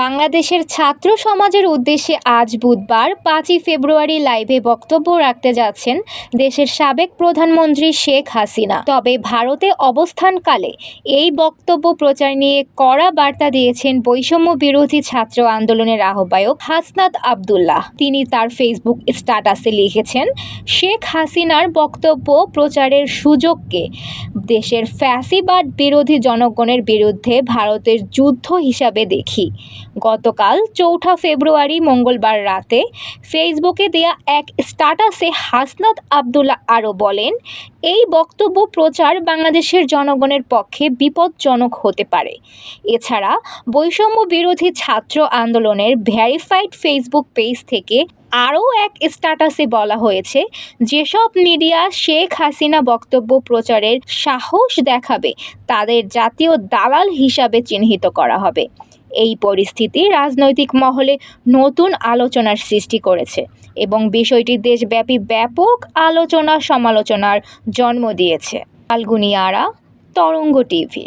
বাংলাদেশের ছাত্র সমাজের উদ্দেশ্যে আজ বুধবার 5ই ফেব্রুয়ারি লাইভে বক্তব্য রাখতে যাচ্ছেন দেশের সাবেক প্রধানমন্ত্রী শেখ হাসিনা। তবে ভারতে অবস্থানকালে এই বক্তব্য প্রচার নিয়ে কড়া বার্তা দিয়েছেন বৈষম্য বিরোধী ছাত্র আন্দোলনের আহ্বায়ক হাসনাত আব্দুল্লাহ। তিনি তার ফেসবুক স্ট্যাটাসে লিখেছেন, শেখ হাসিনার বক্তব্য প্রচারের সুযোগকে দেশের ফ্যাসিবাদ বিরোধী জনগণের বিরুদ্ধে ভারতের যুদ্ধ হিসাবে দেখি। গতকাল 4 ফেব্রুয়ারি মঙ্গলবার রাতে ফেসবুকে দেয়া এক স্ট্যাটাসে হাসনাত আব্দুল্লাহ আরও বলেন, এই বক্তব্য প্রচার বাংলাদেশের জনগণের পক্ষে বিপজ্জনক হতে পারে। এছাড়া বৈষম্য বিরোধী ছাত্র আন্দোলনের ভেরিফাইড ফেসবুক পেজ থেকে আরও এক স্ট্যাটাসে বলা হয়েছে, যেসব মিডিয়া শেখ হাসিনা বক্তব্য প্রচারের সাহস দেখাবে তাদের জাতীয় দালাল হিসাবে চিহ্নিত করা হবে। এই পরিস্থিতি রাজনৈতিক মহলে নতুন আলোচনার সৃষ্টি করেছে এবং বিষয়টি দেশব্যাপী ব্যাপক আলোচনা সমালোচনার জন্ম দিয়েছে। ফাল্গুনী আরা, তরঙ্গ টিভি।